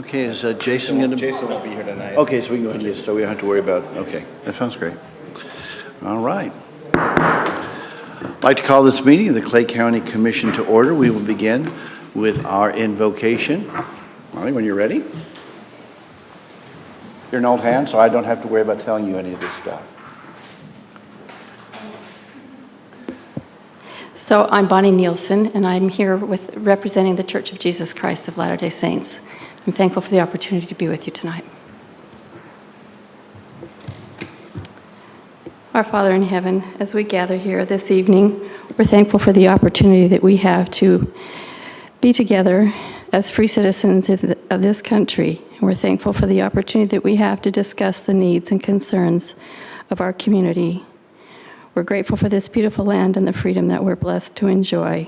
Okay, is Jason going to? Jason won't be here tonight. Okay, so we can go ahead and get started. We don't have to worry about, okay, that sounds great. All right. I'd like to call this meeting of the Clay County Commission to order. We will begin with our invocation. Molly, when you're ready. You're an old hand, so I don't have to worry about telling you any of this stuff. So I'm Bonnie Nielsen, and I'm here representing the Church of Jesus Christ of Latter-day Saints. I'm thankful for the opportunity to be with you tonight. Our Father in heaven, as we gather here this evening, we're thankful for the opportunity that we have to be together as free citizens of this country. And we're thankful for the opportunity that we have to discuss the needs and concerns of our community. We're grateful for this beautiful land and the freedom that we're blessed to enjoy.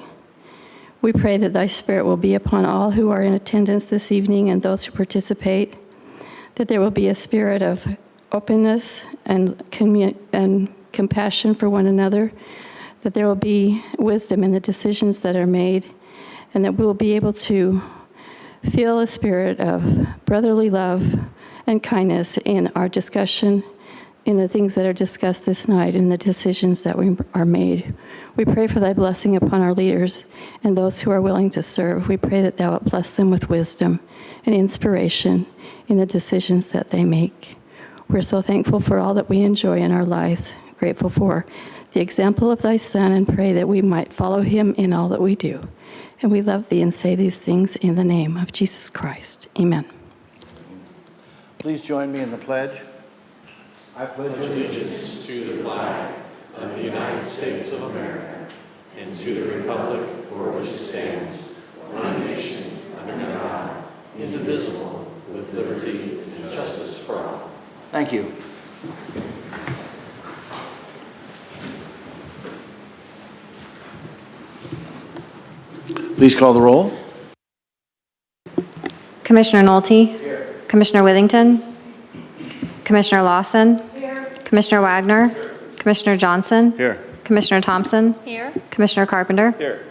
We pray that thy Spirit will be upon all who are in attendance this evening and those who participate, that there will be a spirit of openness and compassion for one another, that there will be wisdom in the decisions that are made, and that we will be able to feel a spirit of brotherly love and kindness in our discussion, in the things that are discussed this night, and the decisions that are made. We pray for thy blessing upon our leaders and those who are willing to serve. We pray that thou wilt bless them with wisdom and inspiration in the decisions that they make. We're so thankful for all that we enjoy in our lives, grateful for the example of thy Son, and pray that we might follow him in all that we do. And we love thee and say these things in the name of Jesus Christ. Amen. Please join me in the pledge. I pledge allegiance to the flag of the United States of America and to the republic for which it stands, one nation, under God, indivisible, with liberty and justice for all. Thank you. Please call the roll. Commissioner Nolte? Here. Commissioner Withington? Commissioner Lawson? Here. Commissioner Wagner? Here. Commissioner Johnson? Here. Commissioner Thompson? Here. Commissioner Carpenter? Here.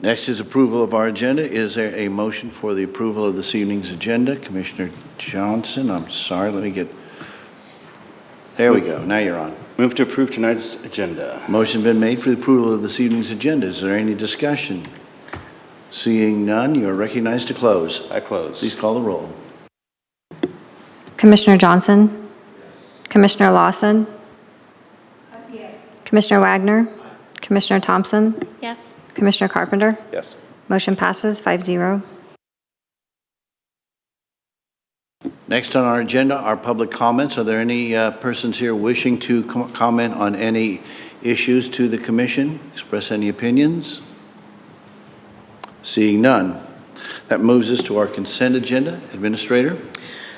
Next is approval of our agenda. Is there a motion for the approval of this evening's agenda? Commissioner Johnson, I'm sorry, let me get, there we go, now you're on. Move to approve tonight's agenda. Motion been made for the approval of this evening's agenda. Is there any discussion? Seeing none, you are recognized to close. I close. Please call the roll. Commissioner Johnson? Yes. Commissioner Lawson? Yes. Commissioner Wagner? Commissioner Thompson? Yes. Commissioner Carpenter? Yes. Motion passes 5-0. Next on our agenda are public comments. Are there any persons here wishing to comment on any issues to the commission? Express any opinions? Seeing none. That moves us to our consent agenda. Administrator?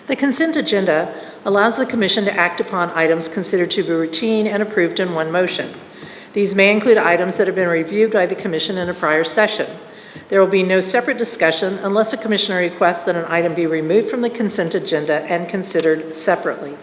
The consent agenda allows the commission to act upon items considered to be routine and approved in one motion. These may include items that have been reviewed by the commission in a prior session. There will be no separate discussion unless a commissioner requests that an item be removed from the consent agenda and considered separately.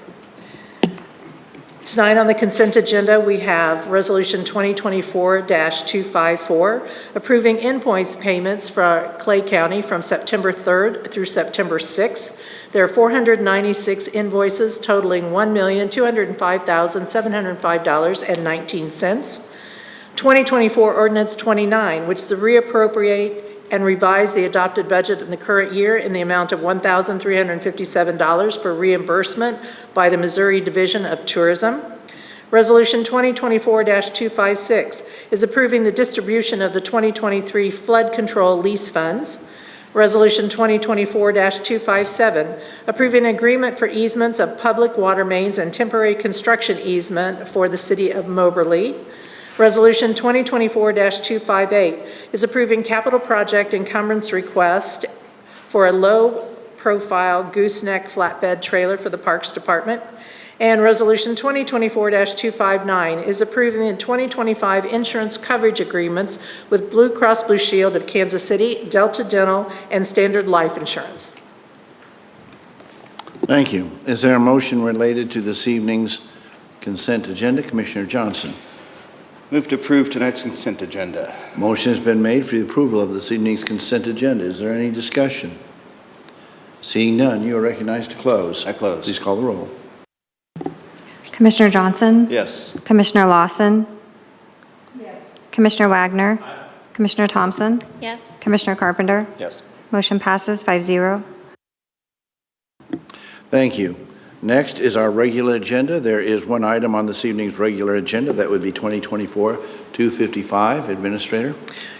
Tonight on the consent agenda, we have Resolution 2024-254, approving endpoints payments for Clay County from September 3rd through September 6th. There are 496 invoices totaling $1,205,705.19. 2024 Ordinance 29, which is to reappropriate and revise the adopted budget in the current year in the amount of $1,357 for reimbursement by the Missouri Division of Tourism. Resolution 2024-256 is approving the distribution of the 2023 flood control lease funds. Resolution 2024-257, approving an agreement for easements of public water mains and temporary construction easement for the city of Moberly. Resolution 2024-258 is approving capital project encumbrance request for a low-profile gooseneck flatbed trailer for the Parks Department. And Resolution 2024-259 is approving the 2025 insurance coverage agreements with Blue Cross Blue Shield of Kansas City, Delta Dental, and Standard Life Insurance. Thank you. Is there a motion related to this evening's consent agenda? Commissioner Johnson. Move to approve tonight's consent agenda. Motion has been made for the approval of this evening's consent agenda. Is there any discussion? Seeing none, you are recognized to close. I close. Please call the roll. Commissioner Johnson? Yes. Commissioner Lawson? Yes. Commissioner Wagner? Commissioner Thompson? Yes. Commissioner Carpenter? Yes. Motion passes 5-0. Thank you. Next is our regular agenda. There is one item on this evening's regular agenda. That would be 2024-255. Administrator?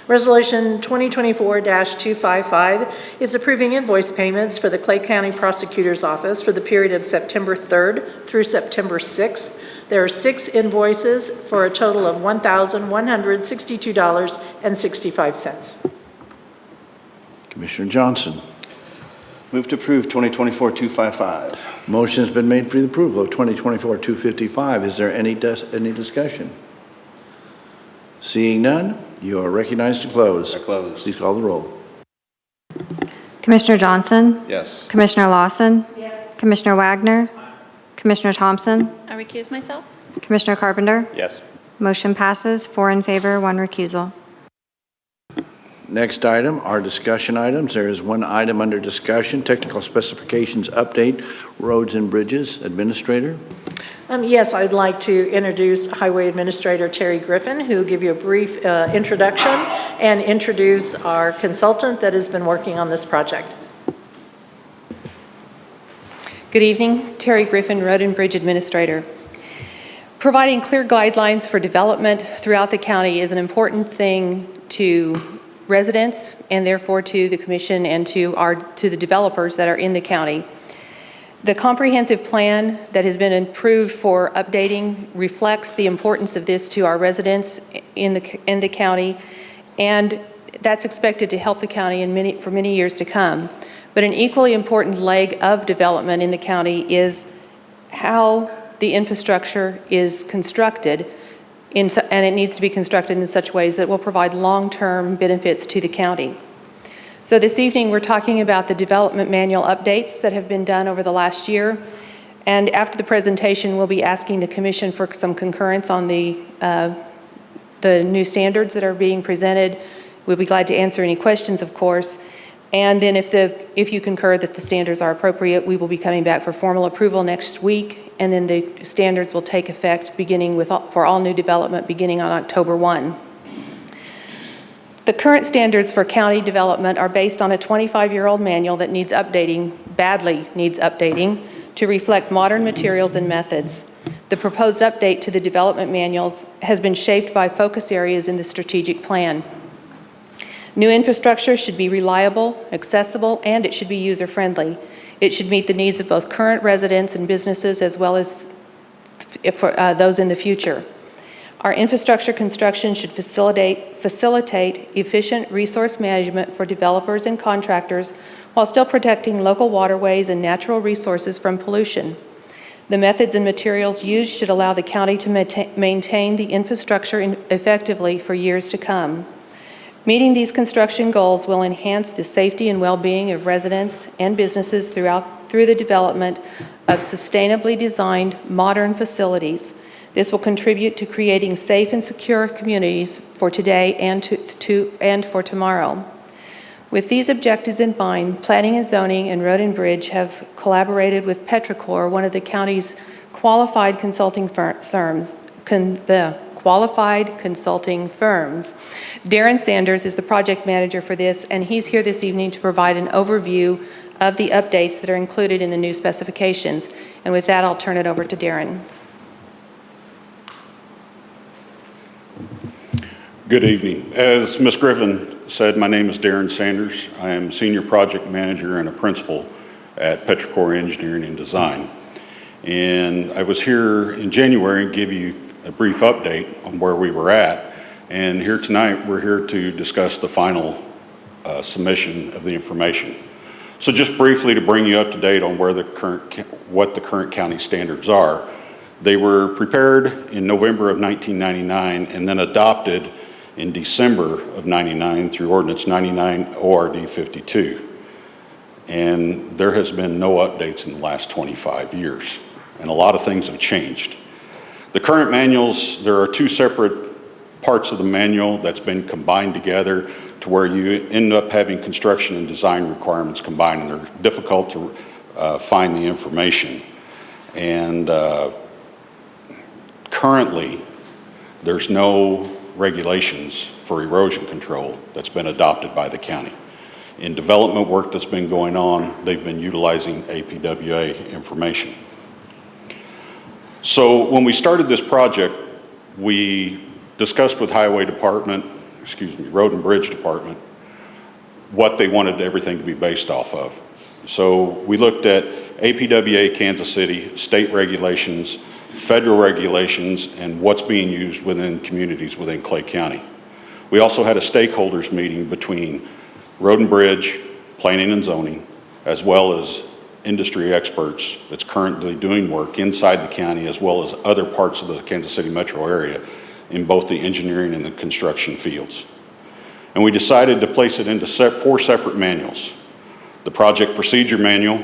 Resolution 2024-255 is approving invoice payments for the Clay County Prosecutor's Office for the period of September 3rd through September 6th. There are 6 invoices for a total of $1,162.65. Commissioner Johnson. Move to approve 2024-255. Motion has been made for the approval of 2024-255. Is there any discussion? Seeing none, you are recognized to close. I close. Please call the roll. Commissioner Johnson? Yes. Commissioner Lawson? Yes. Commissioner Wagner? Commissioner Thompson? I recuse myself. Commissioner Carpenter? Yes. Motion passes 4 in favor, 1 recusal. Next item are discussion items. There is one item under discussion, technical specifications update, roads and bridges. Administrator? Yes, I'd like to introduce Highway Administrator Terry Griffin, who will give you a brief introduction and introduce our consultant that has been working on this project. Good evening, Terry Griffin, Road and Bridge Administrator. Providing clear guidelines for development throughout the county is an important thing to residents and therefore to the commission and to the developers that are in the county. The comprehensive plan that has been approved for updating reflects the importance of this to our residents in the county, and that's expected to help the county for many years to come. But an equally important leg of development in the county is how the infrastructure is constructed, and it needs to be constructed in such ways that will provide long-term benefits to the county. So this evening we're talking about the development manual updates that have been done over the last year, and after the presentation we'll be asking the Commission for some concurrence on the new standards that are being presented. We'll be glad to answer any questions, of course, and then if you concur that the standards are appropriate, we will be coming back for formal approval next week, and then the standards will take effect for all new development beginning on October 1. The current standards for county development are based on a 25-year-old manual that badly needs updating to reflect modern materials and methods. The proposed update to the development manuals has been shaped by focus areas in the strategic plan. New infrastructure should be reliable, accessible, and it should be user-friendly. It should meet the needs of both current residents and businesses as well as for those in the future. Our infrastructure construction should facilitate efficient resource management for developers and contractors while still protecting local waterways and natural resources from pollution. The methods and materials used should allow the county to maintain the infrastructure effectively for years to come. Meeting these construction goals will enhance the safety and well-being of residents and businesses through the development of sustainably designed modern facilities. This will contribute to creating safe and secure communities for today and for tomorrow. With these objectives in mind, Planning and Zoning and Road and Bridge have collaborated with Petricor, one of the county's qualified consulting firms. Darren Sanders is the project manager for this, and he's here this evening to provide an overview of the updates that are included in the new specifications. And with that, I'll turn it over to Darren. Good evening. As Ms. Griffin said, my name is Darren Sanders. I am Senior Project Manager and a Principal at Petricor Engineering and Design. And I was here in January to give you a brief update on where we were at. And here tonight, we're here to discuss the final submission of the information. So just briefly to bring you up to date on what the current county standards are. They were prepared in November of 1999 and then adopted in December of 99 through Ordinance 99 ORD 52. And there has been no updates in the last 25 years. And a lot of things have changed. The current manuals, there are two separate parts of the manual that's been combined together to where you end up having construction and design requirements combined, and they're difficult to find the information. And currently, there's no regulations for erosion control that's been adopted by the county. In development work that's been going on, they've been utilizing APWA information. So when we started this project, we discussed with Road and Bridge Department, what they wanted everything to be based off of. So we looked at APWA Kansas City, state regulations, federal regulations, and what's being used within communities within Clay County. We also had a stakeholders meeting between Road and Bridge, Planning and Zoning, as well as industry experts that's currently doing work inside the county as well as other parts of the Kansas City metro area in both the engineering and the construction fields. And we decided to place it into 4 separate manuals: the project procedure manual,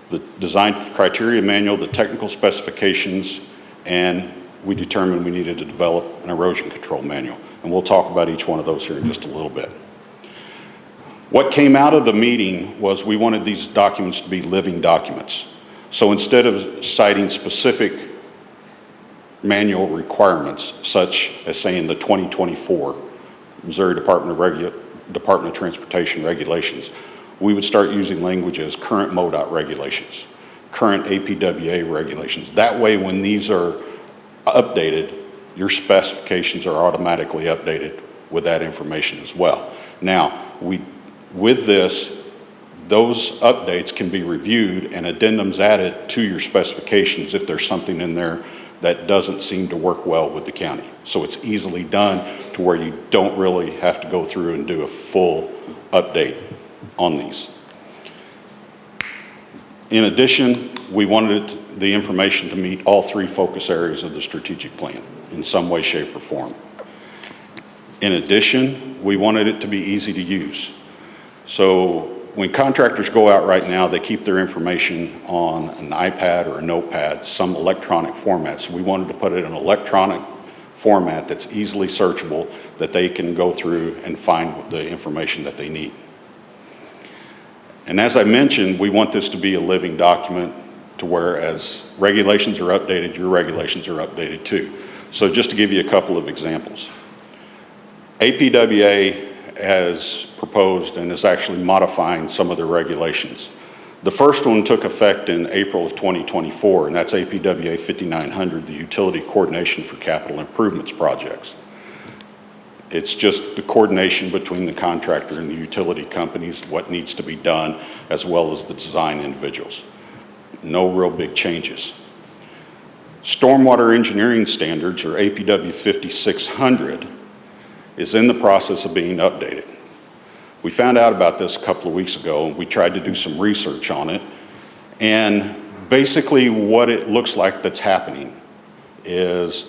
the design criteria manual, the technical specifications, and we determined we needed to develop an erosion control manual. And we'll talk about each one of those here in just a little bit. What came out of the meeting was we wanted these documents to be living documents. So instead of citing specific manual requirements, such as saying the 2024 Missouri Department of Transportation regulations, we would start using language as current MoDOT regulations, current APWA regulations. That way, when these are updated, your specifications are automatically updated with that information as well. Now, with this, those updates can be reviewed and addendums added to your specifications if there's something in there that doesn't seem to work well with the county. So it's easily done to where you don't really have to go through and do a full update on these. In addition, we wanted the information to meet all 3 focus areas of the strategic plan in some way, shape, or form. In addition, we wanted it to be easy to use. So when contractors go out right now, they keep their information on an iPad or a notepad, some electronic format. So we wanted to put it in an electronic format that's easily searchable, that they can go through and find the information that they need. And as I mentioned, we want this to be a living document to where as regulations are updated, your regulations are updated too. So just to give you a couple of examples. APWA has proposed and is actually modifying some of their regulations. The first one took effect in April of 2024, and that's APWA 5900, the Utility Coordination for Capital Improvements Projects. It's just the coordination between the contractor and the utility companies, what needs to be done, as well as the design individuals. No real big changes. Stormwater Engineering Standards, or APW 5600, is in the process of being updated. We found out about this a couple of weeks ago, and we tried to do some research on it. And basically what it looks like that's happening is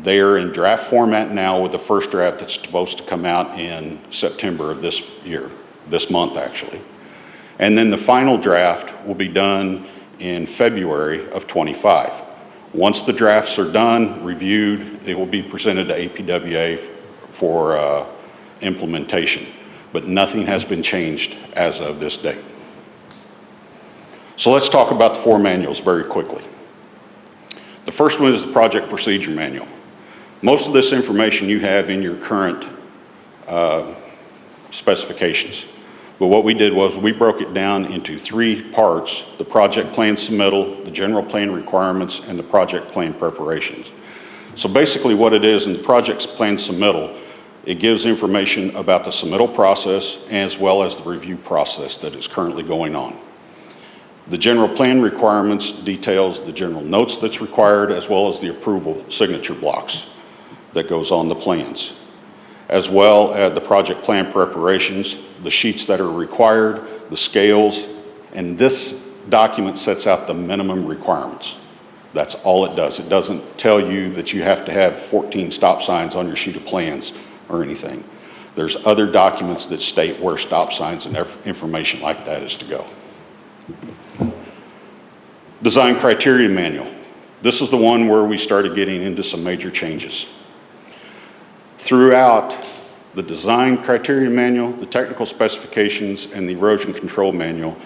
they are in draft format now, with the first draft that's supposed to come out in September of this year, this month actually. And then the final draft will be done in February of 25. Once the drafts are done, reviewed, it will be presented to APWA for implementation, but nothing has been changed as of this date. So let's talk about the 4 manuals very quickly. The first one is the project procedure manual. Most of this information you have in your current specifications, but what we did was we broke it down into 3 parts: the project plan submittal, the general plan requirements, and the project plan preparations. So basically what it is in the project plan submittal, it gives information about the submittal process as well as the review process that is currently going on. The general plan requirements details the general notes that's required, as well as the approval signature blocks that goes on the plans. As well as the project plan preparations, the sheets that are required, the scales, and this document sets out the minimum requirements. That's all it does. It doesn't tell you that you have to have 14 stop signs on your sheet of plans or anything. There's other documents that state where stop signs and information like that is to go. Design criteria manual. This is the one where we started getting into some major changes. Throughout the design criteria manual, the technical specifications, and the erosion control manual,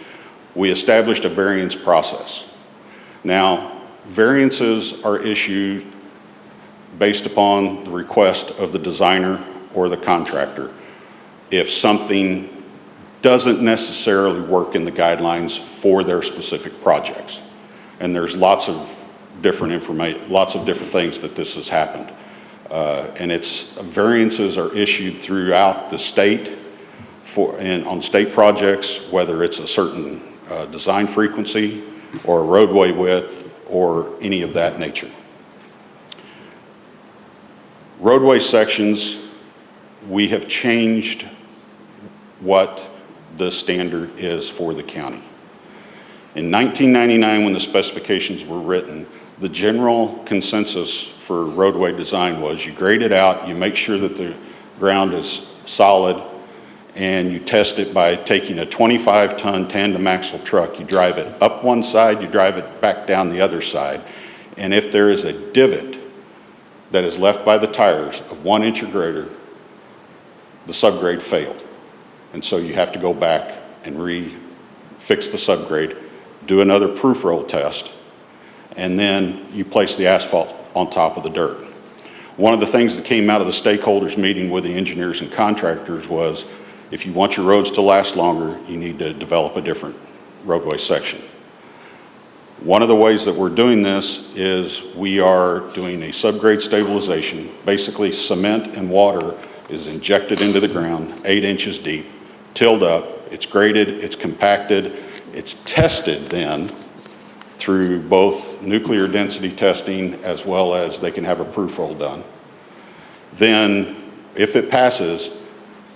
we established a variance process. Now, variances are issued based upon the request of the designer or the contractor. If something doesn't necessarily work in the guidelines for their specific projects. And there's lots of different things that this has happened. And variances are issued throughout the state on state projects, whether it's a certain design frequency or a roadway width or any of that nature. Roadway sections, we have changed what the standard is for the county. In 1999, when the specifications were written, the general consensus for roadway design was you grade it out, you make sure that the ground is solid, and you test it by taking a 25-ton tandem axle truck. You drive it up one side, you drive it back down the other side, and if there is a divot that is left by the tires of 1 inch or greater, the subgrade failed. And so you have to go back and fix the subgrade, do another proof roll test, and then you place the asphalt on top of the dirt. One of the things that came out of the stakeholders meeting with the engineers and contractors was, if you want your roads to last longer, you need to develop a different roadway section. One of the ways that we're doing this is we are doing a subgrade stabilization. Basically, cement and water is injected into the ground 8 inches deep, tilled up, it's graded, it's compacted, it's tested then through both nuclear density testing as well as they can have a proof roll done. Then, if it passes,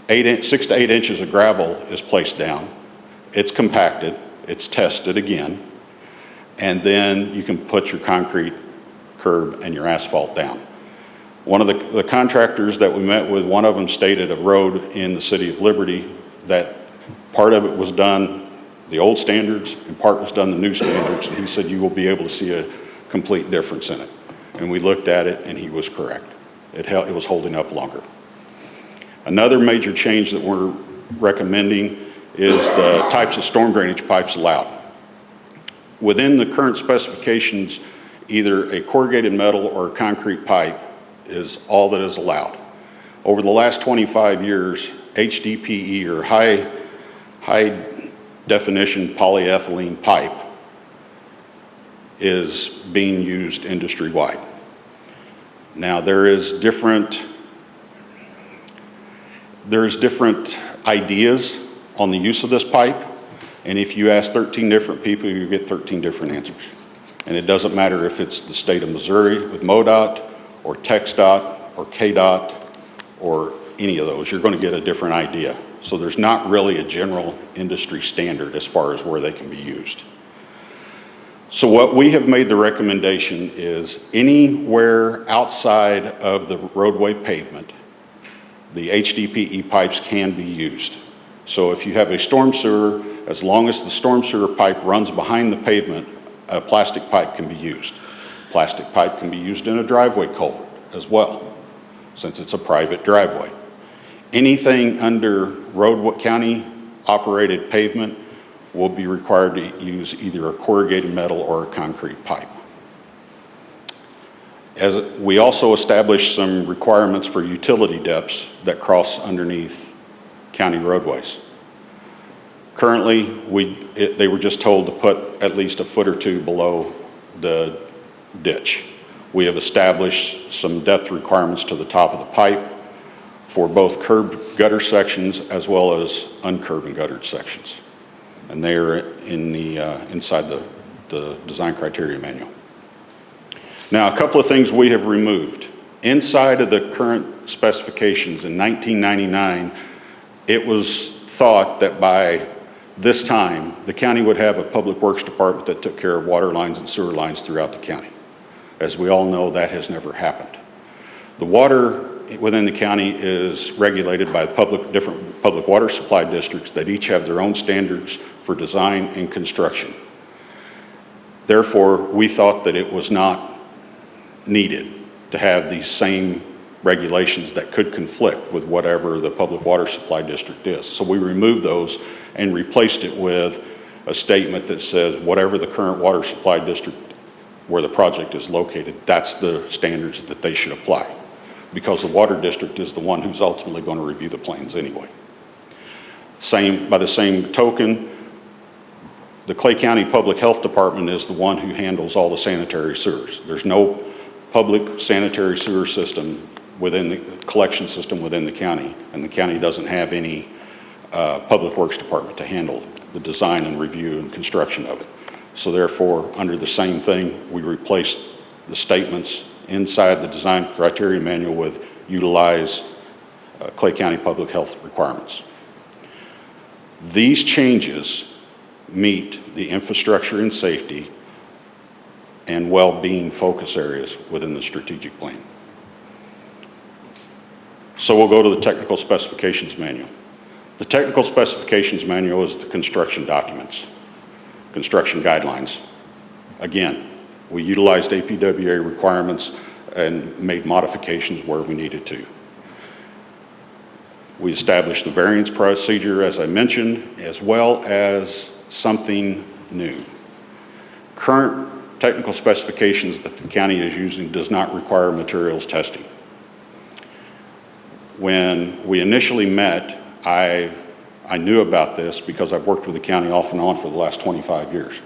6 to 8 inches of gravel is placed down, it's compacted, it's tested again, and then you can put your concrete curb and your asphalt down. One of the contractors that we met with, one of them stated a road in the city of Liberty that part of it was done the old standards and part was done the new standards, and he said you will be able to see a complete difference in it. And we looked at it and he was correct. It was holding up longer. Another major change that we're recommending is the types of storm drainage pipes allowed. Within the current specifications, either a corrugated metal or a concrete pipe is all that is allowed. Over the last 25 years, HDPE or high definition polyethylene pipe is being used industry-wide. Now there's different ideas on the use of this pipe, and if you ask 13 different people, you get 13 different answers. And it doesn't matter if it's the state of Missouri with MoDOT or TxDOT or KDOT or any of those, you're going to get a different idea. So there's not really a general industry standard as far as where they can be used. So what we have made the recommendation is anywhere outside of the roadway pavement, the HDPE pipes can be used. So if you have a storm sewer, as long as the storm sewer pipe runs behind the pavement, a plastic pipe can be used. Plastic pipe can be used in a driveway culvert as well, since it's a private driveway. Anything under county operated pavement will be required to use either a corrugated metal or a concrete pipe. As we also established some requirements for utility depths that cross underneath county roadways. Currently, they were just told to put at least a foot or two below the ditch. We have established some depth requirements to the top of the pipe for both curbed gutter sections as well as uncurbed and guttered sections. And they are in inside the design criteria manual. Now, a couple of things we have removed. Inside of the current specifications in 1999, it was thought that by this time, the county would have a public works department that took care of water lines and sewer lines throughout the county. As we all know, that has never happened. The water within the county is regulated by different public water supply districts that each have their own standards for design and construction. Therefore, we thought that it was not needed to have these same regulations that could conflict with whatever the public water supply district is. So we removed those and replaced it with a statement that says whatever the current water supply district where the project is located, that's the standards that they should apply, because the water district is the one who's ultimately going to review the plans anyway. By the same token, the Clay County Public Health Department is the one who handles all the sanitary sewers. There's no public sanitary sewer system within the collection system within the county, and the county doesn't have any public works department to handle the design and review and construction of it. So therefore, under the same thing, we replaced the statements inside the design criteria manual with utilize Clay County public health requirements. These changes meet the infrastructure and safety and well-being focus areas within the strategic plan. So we'll go to the technical specifications manual. The technical specifications manual is the construction documents, construction guidelines. Again, we utilized APWA requirements and made modifications where we needed to. We established the variance procedure, as I mentioned, as well as something new. Current technical specifications that the county is using does not require materials testing. When we initially met, I knew about this because I've worked with the county off and on for the last 25 years.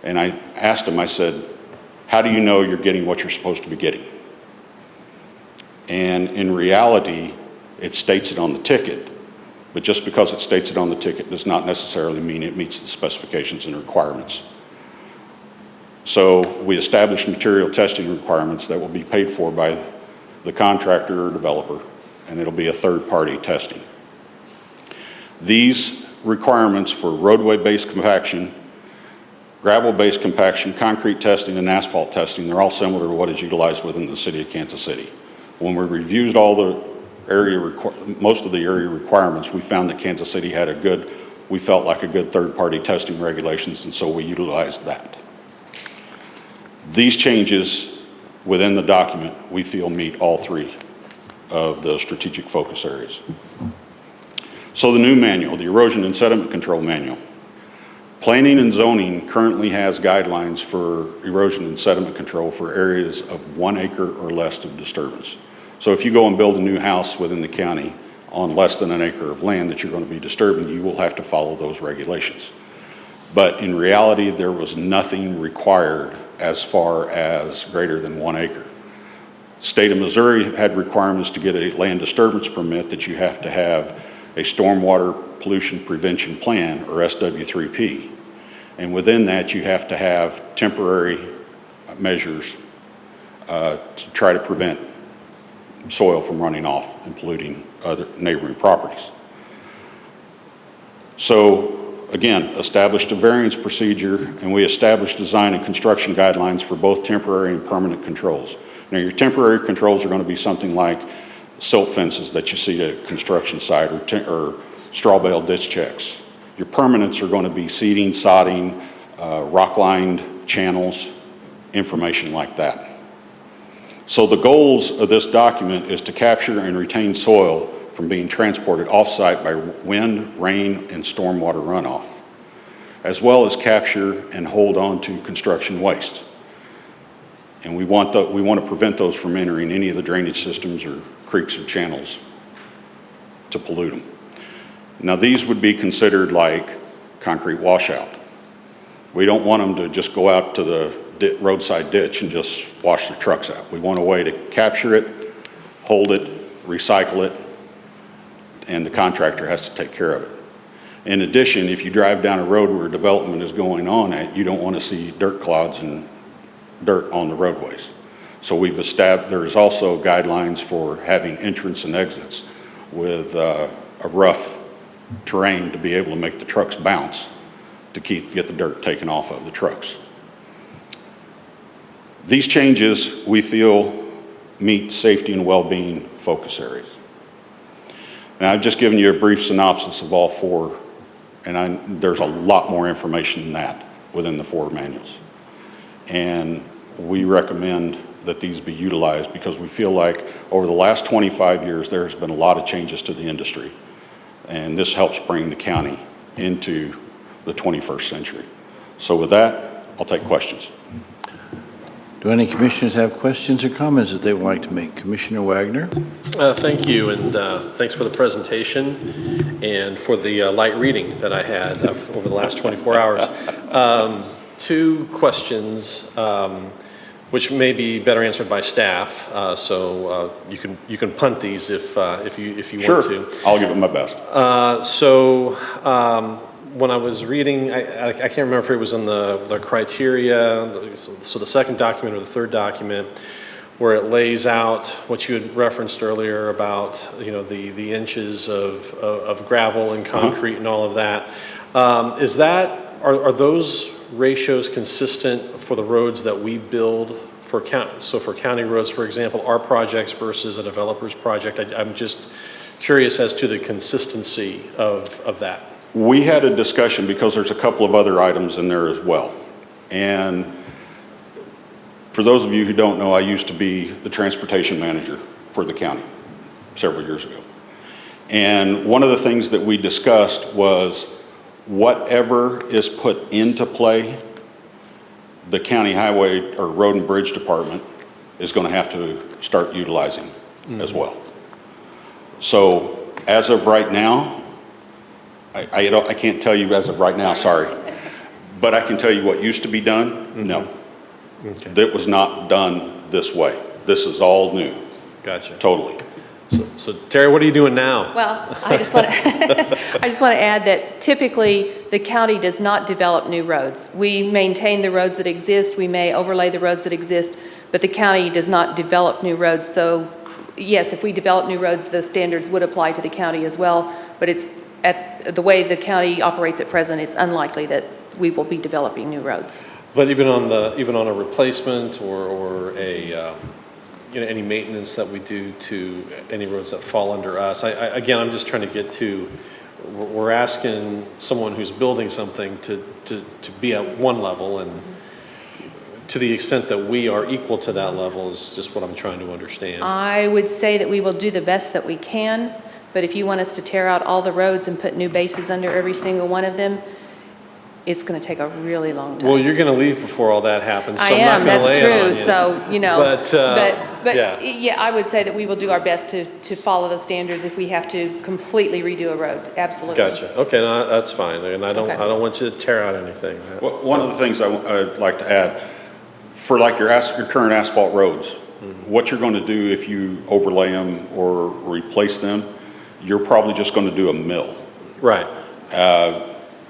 And I asked him, I said, how do you know you're getting what you're supposed to be getting? And in reality, it states it on the ticket, but just because it states it on the ticket does not necessarily mean it meets the specifications and requirements. So we established material testing requirements that will be paid for by the contractor or developer, and it'll be a third-party testing. These requirements for roadway-based compaction, gravel-based compaction, concrete testing, and asphalt testing, they're all similar to what is utilized within the city of Kansas City. When we reviewed all the most of the area requirements, we found that Kansas City had we felt like a good third-party testing regulations, and so we utilized that. These changes within the document, we feel meet all three of the strategic focus areas. So the new manual, the erosion and sediment control manual. Planning and zoning currently has guidelines for erosion and sediment control for areas of 1 acre or less of disturbance. So if you go and build a new house within the county on less than an acre of land that you're going to be disturbing, you will have to follow those regulations. But in reality, there was nothing required as far as greater than 1 acre. State of Missouri had requirements to get a land disturbance permit that you have to have a stormwater pollution prevention plan, or SW3P. And within that, you have to have temporary measures to try to prevent soil from running off and polluting other neighboring properties. So again, established a variance procedure, and we established design and construction guidelines for both temporary and permanent controls. Now, your temporary controls are going to be something like silt fences that you see at a construction site, or straw bale ditch checks. Your permanents are going to be seeding, sodding, rock-lined channels, information like that. So the goals of this document is to capture and retain soil from being transported off-site by wind, rain, and stormwater runoff, as well as capture and hold on to construction waste. And we want to prevent those from entering any of the drainage systems or creeks or channels to pollute them. Now, these would be considered like concrete washout. We don't want them to just go out to the roadside ditch and just wash their trucks out. We want a way to capture it, hold it, recycle it, and the contractor has to take care of it. In addition, if you drive down a road where development is going on you don't want to see dirt clods and dirt on the roadways. So we've established, there's also guidelines for having entrance and exits with a rough terrain to be able to make the trucks bounce to get the dirt taken off of the trucks. These changes, we feel, meet safety and well-being focus areas. Now, I've just given you a brief synopsis of all four, and there's a lot more information than that within the four manuals. And we recommend that these be utilized, because we feel like over the last 25 years, there's been a lot of changes to the industry. And this helps bring the county into the 21st century. So with that, I'll take questions. Do any commissioners have questions or comments that they would like to make? Commissioner Wagner? Thank you, and thanks for the presentation and for the light reading that I had over the last 24 hours. Two questions, which may be better answered by staff, so you can punt these if you want to. Sure, I'll give it my best. When I was reading, I can't remember if it was in the criteria, so the second document or the third document, where it lays out what you had referenced earlier about, you know, the inches of gravel and concrete and all of that. Are those ratios consistent for the roads that we build for county roads, for example, our projects versus a developer's project? I'm just curious as to the consistency of that. We had a discussion because there's a couple of other items in there as well. And for those of you who don't know, I used to be the transportation manager for the county several years ago. And one of the things that we discussed was whatever is put into play, the county highway or road and bridge department is going to have to start utilizing as well. So as of right now, I can't tell you as of right now, sorry. But I can tell you what used to be done, no. Okay. That was not done this way. This is all new. Gotcha. Totally. So Terry, what are you doing now? Well, I just want to add that typically the county does not develop new roads. We maintain the roads that exist. We may overlay the roads that exist, but the county does not develop new roads. So yes, if we develop new roads, the standards would apply to the county as well, but it's at the way the county operates at present, it's unlikely that we will be developing new roads. But even on a replacement or a any maintenance that we do to any roads that fall under us, again, I'm just trying to get to, we're asking someone who's building something to be at one level, and to the extent that we are equal to that level is just what I'm trying to understand. I would say that we will do the best that we can, but if you want us to tear out all the roads and put new bases under every single one of them, it's going to take a really long time. Well, you're going to leave before all that happens, so I I'm am, not going to that's lay it on true, you. so, you know. But, Yeah, I would say that we will do our best to follow those standards if we have to completely redo a road, absolutely. Gotcha. Okay, no, that's fine, and I Okay. don't want you to tear out anything. Well, one of the things I'd like to add, for like your current asphalt roads, what you're going to do if you overlay them or replace them, you're probably just going to do a mill. Right.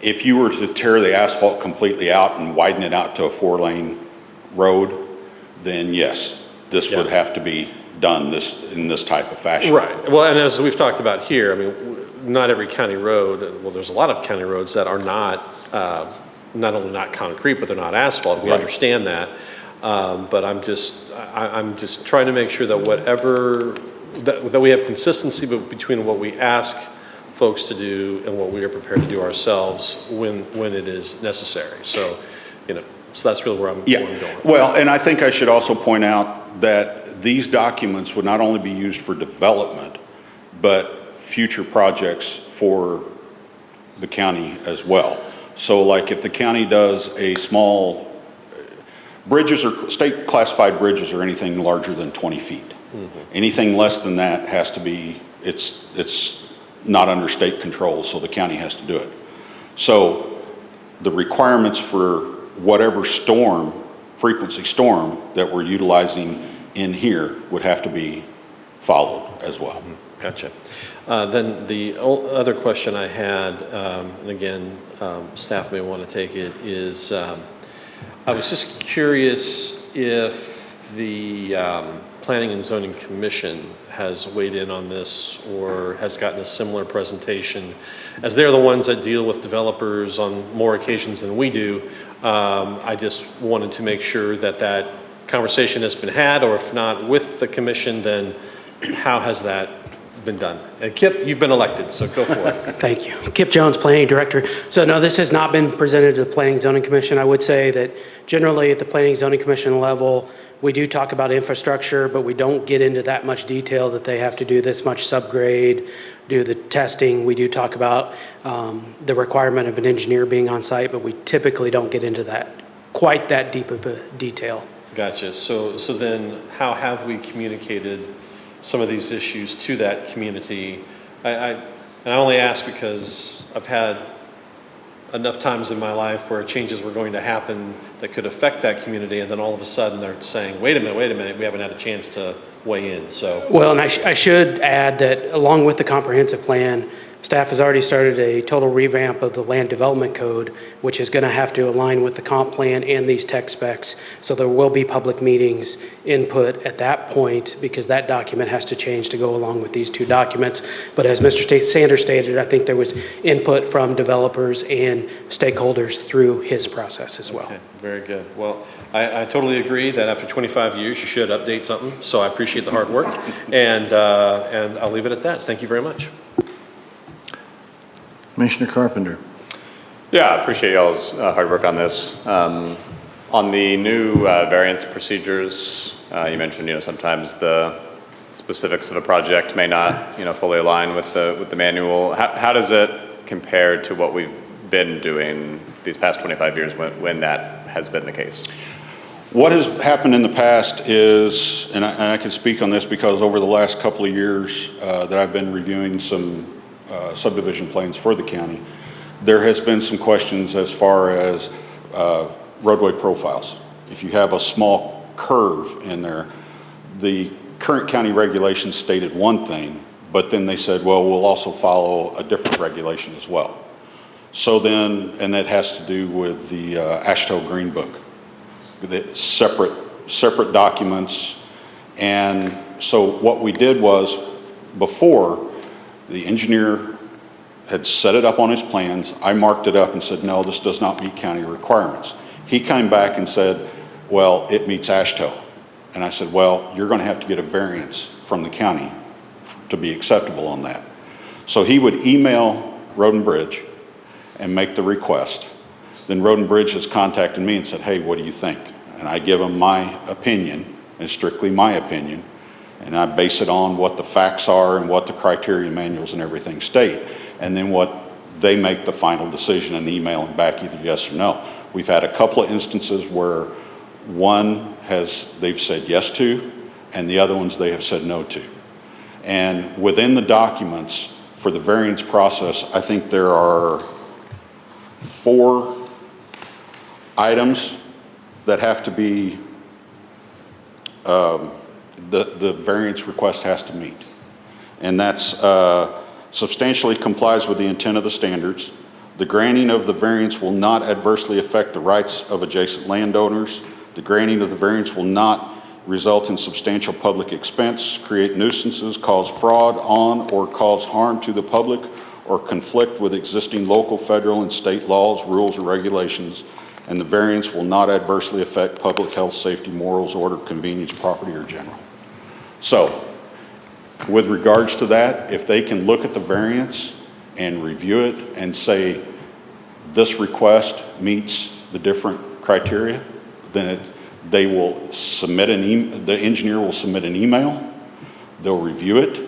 If you were to tear the asphalt completely out and widen it out to a 4-lane road, then yes, this would have to be done in this type of fashion. Right. Well, and as we've talked about here, I mean, not every county road, well, there's a lot of county roads that are not only not concrete, but they're not asphalt. We understand that. But I'm just trying to make sure that that we have consistency between what we ask folks to do and what we are prepared to do ourselves when it is necessary. So, so that's really where I'm going. Well, and I think I should also point out that these documents would not only be used for development, but future projects for the county as well. So like if the county does a small bridges or state classified bridges or anything larger than 20 feet, anything less than that has to be, it's not under state control, so the county has to do it. So the requirements for whatever frequency storm that we're utilizing in here would have to be followed as well. Gotcha. Then the other question I had, and again, staff may want to take it, is I was just curious if the Planning and Zoning Commission has weighed in on this or has gotten a similar presentation, as they're the ones that deal with developers on more occasions than we do. I just wanted to make sure that conversation has been had, or if not with the commission, then how has that been done. And Kip, you've been elected, so go for it. Thank you. Kip Jones, Planning Director. So no, this has not been presented to the Planning and Zoning Commission. I would say that generally at the Planning and Zoning Commission level, we do talk about infrastructure, but we don't get into that much detail that they have to do this much subgrade, do the testing. We do talk about the requirement of an engineer being on site, but we typically don't get into that, quite that deep of a detail. Gotcha. So then how have we communicated some of these issues to that community? And I only ask because I've had enough times in my life where changes were going to happen that could affect that community, and then all of a sudden they're saying, wait a minute, we haven't had a chance to weigh in, so. Well, and I should add that along with the comprehensive plan, staff has already started a total revamp of the land development code, which is going to have to align with the comp plan and these tech specs. So there will be public meetings, input at that point, because that document has to change to go along with these two documents. But as Mr. Sanders stated, I think there was input from developers and stakeholders through his process as well. Okay, very good. Well, I totally agree that after 25 years, you should update something. So I appreciate the hard work, and I'll leave it at that. Thank you very much. Commissioner Carpenter. Yeah, I appreciate y'all's hard work on this. On the new variance procedures, you mentioned, sometimes the specifics of a project may not, fully align with the manual. How does it compare to what we've been doing these past 25 years when that has been the case? What has happened in the past is, and I can speak on this because over the last couple of years that I've been reviewing some subdivision plans for the county, there has been some questions as far as roadway profiles. If you have a small curve in there, the current county regulations stated one thing, but then they said, well, we'll also follow a different regulation as well. So then, and that has to do with the AASHTO Green Book, the separate documents. And so what we did was, before, the engineer had set it up on his plans. I marked it up and said, no, this does not meet county requirements. He came back and said, well, it meets AASHTO. And I said, well, you're going to have to get a variance from the county to be acceptable on that. So he would email Road and Bridge and make the request. Then Road and Bridge has contacted me and said, hey, what do you think? And I give them my opinion, and strictly my opinion, and I base it on what the facts are and what the criteria manuals and everything state. And then what they make the final decision and email them back either yes or no. We've had a couple of instances where one they've said yes to, and the other ones they have said no to. And within the documents for the variance process, I think there are 4 items that have to be, the variance request has to meet. And that's substantially complies with the intent of the standards. The granting of the variance will not adversely affect the rights of adjacent landowners. The granting of the variance will not result in substantial public expense, create nuisances, cause fraud on or cause harm to the public, or conflict with existing local, federal, and state laws, rules, or regulations. And the variance will not adversely affect public health, safety, morals, order, convenience, property, or general. So, with regards to that, if they can look at the variance and review it and say this request meets the different criteria, then they will submit the engineer will submit an email, they'll review it,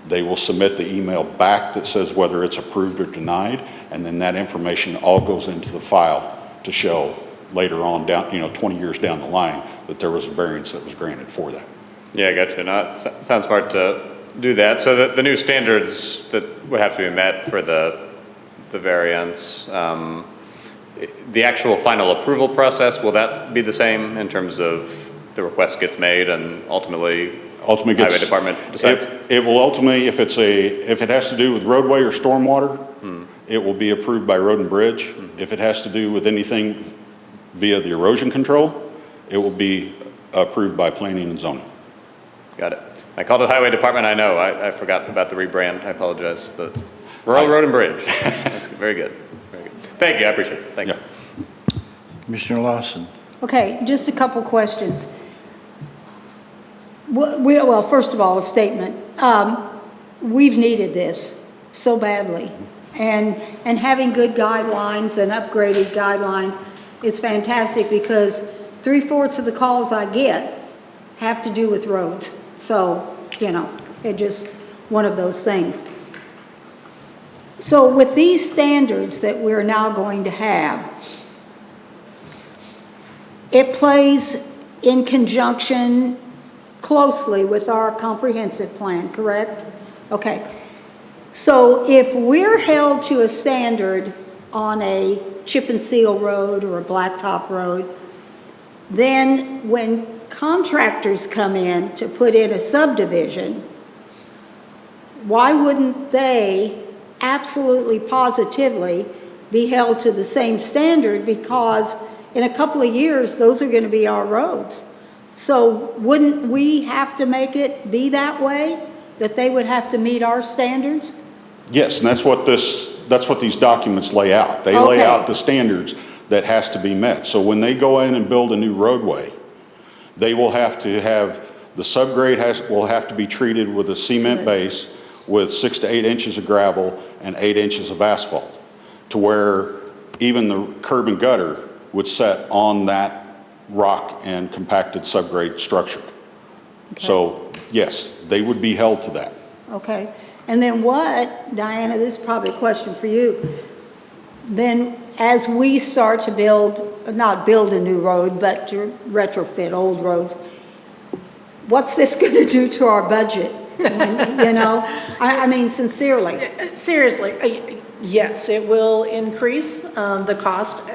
they will submit the email back that says whether it's approved or denied, and then that information all goes into the file to show later on down, 20 years down the line that there was a variance that was granted for that. Yeah, I got you. No, it sounds smart to do that. So the new standards that would have to be met for the variance, the actual final approval process, will that be the same in terms of the request gets made and ultimately Highway Department decides? It will ultimately, if it has to do with roadway or stormwater, it will be approved by Road and Bridge. If it has to do with anything via the erosion control, it will be approved by Planning and Zoning. Got it. I called it Highway Department. I know. I forgot about the rebrand. I apologize, but Rural Road and Bridge. That's very good. Very good. Thank you. I appreciate it. Thank you. Commissioner Lawson. Okay, just a couple questions. Well, first of all, a statement. we've needed this so badly. And having good guidelines and upgraded guidelines is fantastic because 3/4 of the calls I get have to do with roads. So, you know, it just one of those things. So with these standards that we're now going to have, it plays in conjunction closely with our comprehensive plan, correct? Okay. So if we're held to a standard on a chip and seal road or a blacktop road, then when contractors come in to put in a subdivision, why wouldn't they absolutely positively be held to the same standard? Because in a couple of years, those are going to be our roads. So wouldn't we have to make it be that way, that they would have to meet our standards? Yes, and that's what these documents lay out. They lay Okay. out the standards that has to be met. So when they go in and build a new roadway, they will have to have, the subgrade will have to be treated with a cement base with 6 to 8 inches of gravel and 8 inches of asphalt, to where even the curb and gutter would set on that rock and compacted subgrade structure. So yes, they would be held to that. Okay. And then what, Diana, this is probably a question for you, then as we start to build, not build a new road, but to retrofit old roads, what's this going to do to our budget? You know, I mean, sincerely. Seriously, yes, it will increase the cost.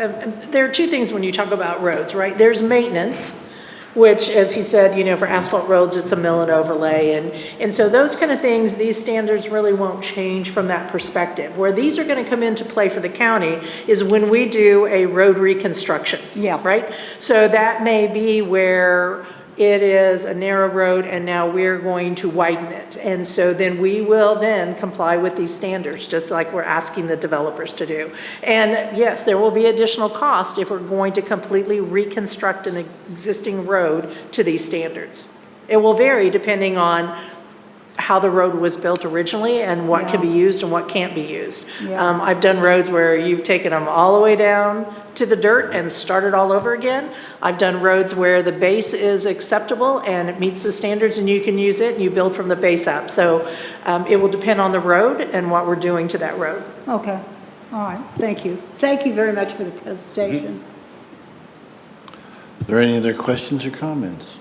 There are two things when you talk about roads, right? There's maintenance, which, as he said, you know, for asphalt roads, it's a mill and overlay. And so those kind of things, these standards really won't change from that perspective. Where these are going to come into play for the county is when we do a road reconstruction. Yeah. Right? So that may be where it is a narrow road and now we're going to widen it. And so then we will then comply with these standards, just like we're asking the developers to do. And yes, there will be additional cost if we're going to completely reconstruct an existing road to these standards. It will vary depending on how the road was built originally and what can be used and what can't be used. Yeah. I've done roads where you've taken them all the way down to the dirt and started all over again. I've done roads where the base is acceptable and it meets the standards and you can use it and you build from the base up. So it will depend on the road and what we're doing to that road. Okay. All right. Thank you. Thank you very much for the presentation. Are there any other questions or comments?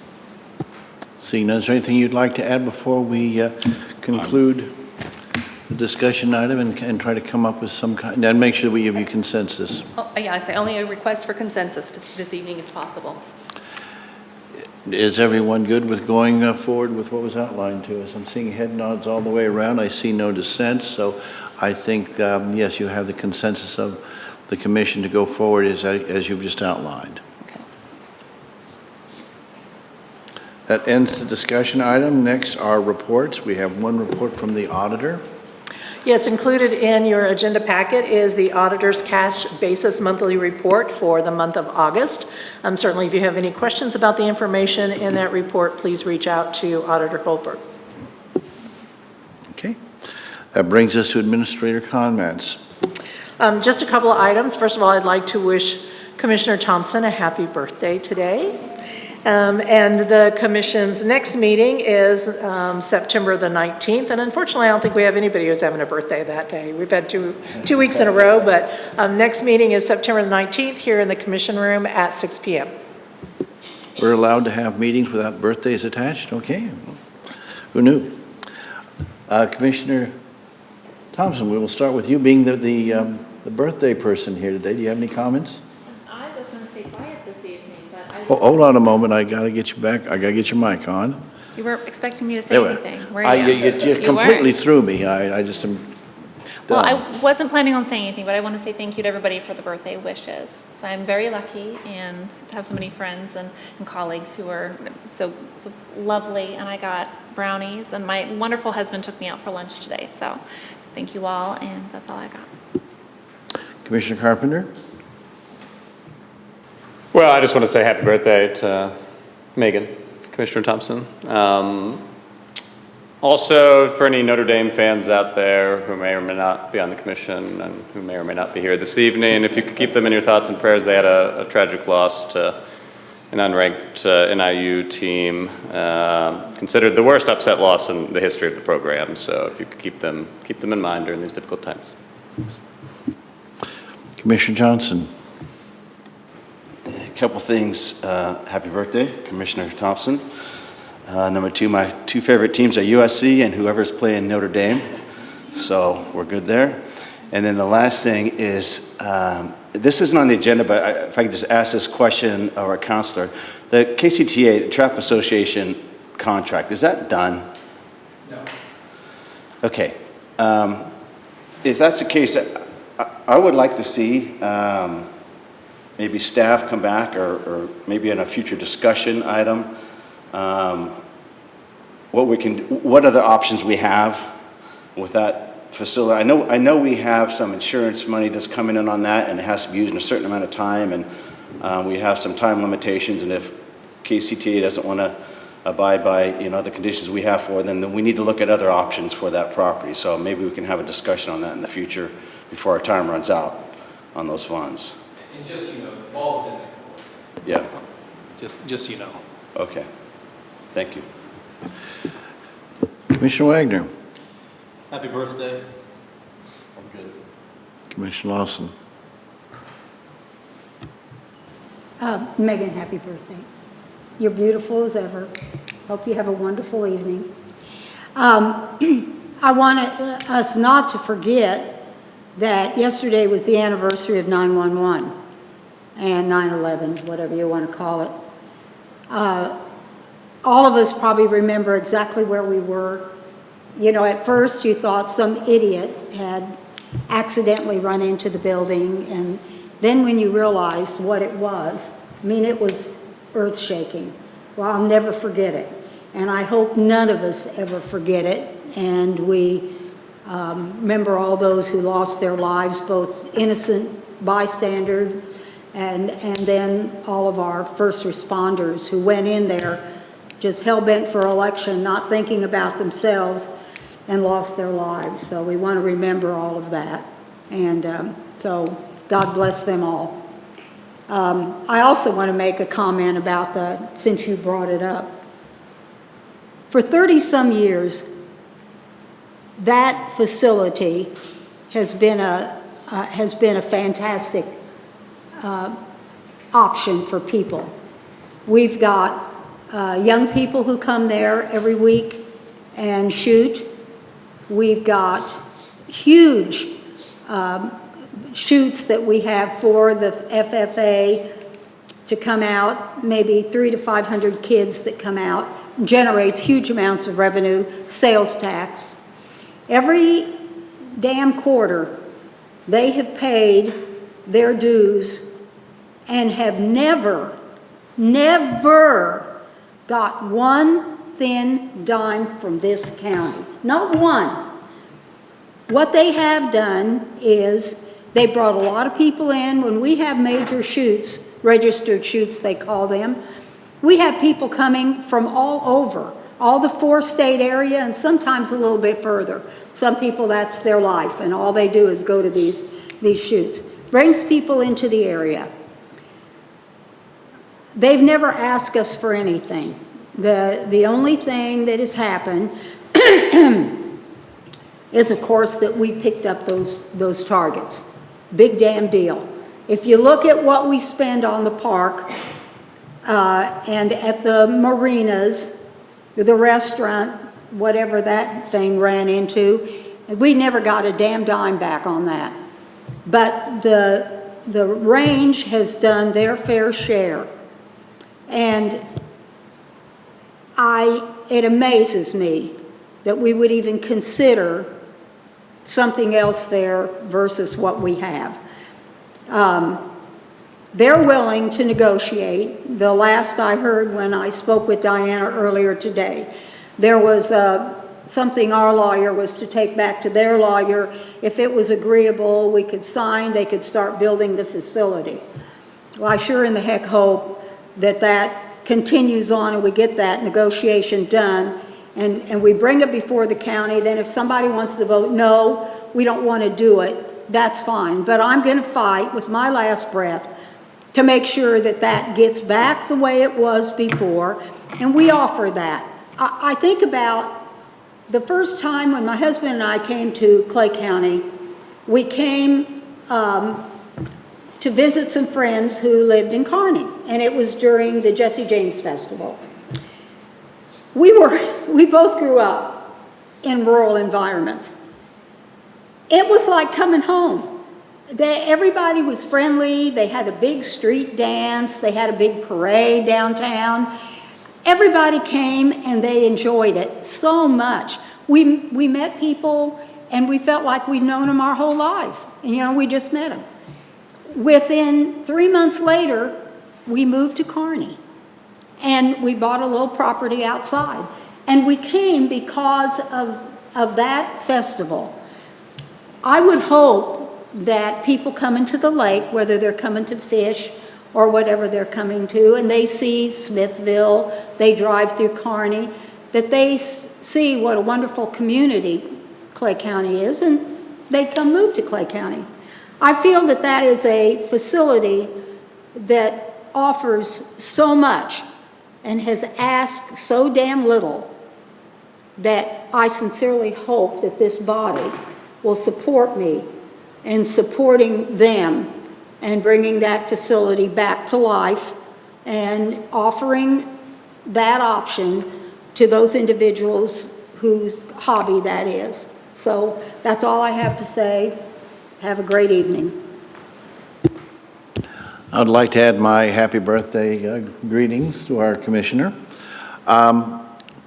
Seeing none, is there anything you'd like to add before we conclude the discussion item and try to come up with some kind, and make sure we give you consensus? Oh, yeah, I say only a request for consensus this evening if possible. Is everyone good with going forward with what was outlined to us? I'm seeing head nods all the way around. I see no dissent, so I think, yes, you have the consensus of the commission to go forward as you've just outlined. That ends the discussion item. Next are reports. We have one report from the auditor. Yes, included in your agenda packet is the auditor's cash basis monthly report for the month of August. Certainly, if you have any questions about the information in that report, please reach out to Auditor Goldberg. Okay. That brings us to Administrator comments. Just a couple of items. First of all, I'd like to wish Commissioner Thompson a happy birthday today. And the commission's next meeting is September the 19th. And unfortunately, I don't think we have anybody who's having a birthday that day. We've had two weeks in a row, but next meeting is September the 19th here in the commission room at 6 p.m. We're allowed to have meetings without birthdays attached? Okay. Who knew? Commissioner Thompson, we will start with you being the birthday person here today. Do you have any comments? I was going to stay quiet this evening, but I... Hold on a moment. I got to get you back. I got to get your mic on. You weren't expecting me to say anything, were you? You completely threw me. I just am Well, done. I wasn't planning on saying anything, but I want to say thank you to everybody for the birthday wishes. So I'm very lucky and to have so many friends and colleagues who are so lovely. And I got brownies, and my wonderful husband took me out for lunch today. So thank you all, and that's all I got. Commissioner Carpenter? Well, I just want to say happy birthday to Megan, Commissioner Thompson. On Also, for any Notre Dame fans out there who may or may not be on the commission and who may or may not be here this evening, if you could keep them in your thoughts and prayers. They had a tragic loss to an unranked NIU team, considered the worst upset loss in the history of the program. So if you could keep them in mind during these difficult times. Thanks. Commissioner Johnson. A couple things. Happy birthday, Commissioner Thompson. Number two, my two favorite teams are USC and whoever's playing Notre Dame. So we're good there. And then the last thing is, this isn't on the agenda, but if I could just ask this question of our counselor. The KCTA, the Trap Association contract, is that done? No. Okay. If that's the case, I would like to see maybe staff come back or maybe in a future discussion item, what other options we have with that facility. I know we have some insurance money that's coming in on that, and it has to be used in a certain amount of time, and we have some time limitations, and if KCTA doesn't want to abide by the conditions we have for it, then we need to look at other options for that property. So maybe we can have a discussion on that in the future before our time runs out on those funds. And just, the ball is in there. Yeah. Just so you know. Okay. Thank you. Commissioner Wagner. Happy birthday. I'm good. Commissioner Lawson. Megan, happy birthday. You're beautiful as ever. Hope you have a wonderful evening. I want us not to forget that yesterday was the anniversary of 9/11 and 9/11, whatever you want to call it. All of us probably remember exactly where we were. At first you thought some idiot had accidentally run into the building, and then when you realized what it was, it was earth-shaking. Well, I'll never forget it, and I hope none of us ever forget it, and we remember all those who lost their lives, both innocent bystanders and then all of our first responders who went in there just hell-bent for election, not thinking about themselves, and lost their lives. So we want to remember all of that. And so God bless them all. I also want to make a comment about since you brought it up. For 30-some years, that facility has been a fantastic option for people. We've got young people who come there every week and shoot. We've got huge shoots that we have for the FFA to come out, maybe 300 to 500 kids that come out, generates huge amounts of revenue, sales tax. Every damn quarter, they have paid their dues and have never got one thin dime from this county. Not one. What they have done is they brought a lot of people in. When we have major shoots, registered shoots they call them, we have people coming from all over, all the 4-state area and sometimes a little bit further. Some people, that's their life, and all they do is go to these shoots. Brings people into the area. They've never asked us for anything. The only thing that has happened is, of course, that we picked up those targets. Big damn deal. If you look at what we spend on the park and at the marinas, the restaurant, whatever that thing ran into, we never got a damn dime back on that. But the range has done their fair share. And it amazes me that we would even consider something else there versus what we have. They're willing to negotiate. The last I heard when I spoke with Diana earlier today, there was something our lawyer was to take back to their lawyer. If it was agreeable, we could sign, they could start building the facility. Well, I sure in the heck hope that continues on and we get that negotiation done and we bring it before the county, then if somebody wants to vote, no, we don't want to do it, that's fine. But I'm going to fight with my last breath to make sure that that gets back the way it was before, and we offer that. I think about the first time when my husband and I came to Clay County, we came to visit some friends who lived in Kearney, and it was during the Jesse James Festival. We both grew up in rural environments. It was like coming home. Everybody was friendly. They had a big street dance. They had a big parade downtown. Everybody came and they enjoyed it so much. We met people and we felt like we'd known them our whole lives. And we just met them. Within 3 months later, we moved to Kearney. And we bought a little property outside. And we came because of that festival. I would hope that people coming to the lake, whether they're coming to fish or whatever they're coming to, and they see Smithville, they drive through Kearney, that they see what a wonderful community Clay County is, and they come move to Clay County. I feel that that is a facility that offers so much and has asked so damn little that I sincerely hope that this body will support me in supporting them and bringing that facility back to life and offering that option to those individuals whose hobby that is. So that's all I have to say. Have a great evening. I'd like to add my happy birthday greetings to our commissioner. A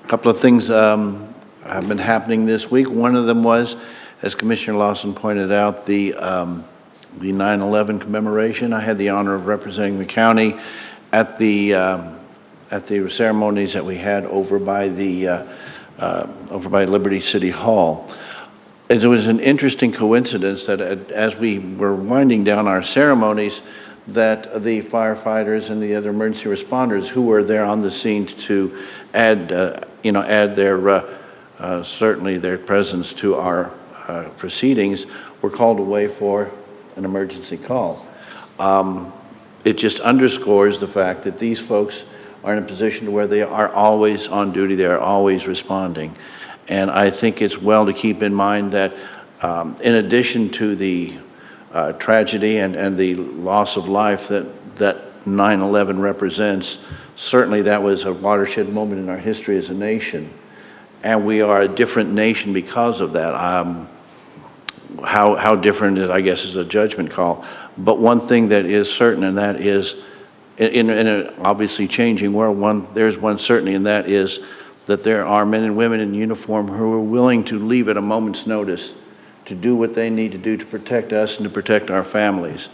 couple of things have been happening this week. One of them was, as Commissioner Lawson pointed out, the 9/11 commemoration. I had the honor of representing the county at the ceremonies that we had over by Liberty City Hall. It was an interesting coincidence that as we were winding down our ceremonies, that the firefighters and the other emergency responders who were there on the scene to add their certainly their presence to our proceedings were called away for an emergency call. It just underscores the fact that these folks are in a position where they are always on duty, they are always responding. And I think it's well to keep in mind that in addition to the tragedy and the loss of life that 9/11 represents, certainly that was a watershed moment in our history as a nation. And we are a different nation because of that. How different it, I guess, is a judgment call. But one thing that is certain, and that is, in an obviously changing world, there's one certainty, and that is that there are men and women in uniform who are willing to leave at a moment's notice to do what they need to do to protect us and to protect our families.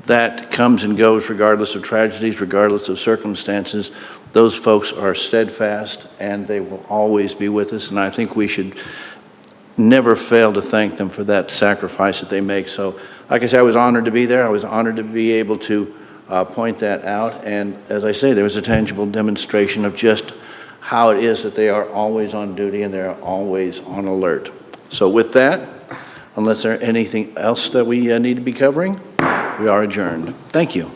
That comes and goes regardless of tragedies, regardless of circumstances. Those folks are steadfast and they will always be with us, and I think we should never fail to thank them for that sacrifice that they make. So, like I said, I was honored to be there. I was honored to be able to point that out, and as I say, there was a tangible demonstration of just how it is that they are always on duty and they're always on alert. So with that, unless there's anything else that we need to be covering, we are adjourned. Thank you.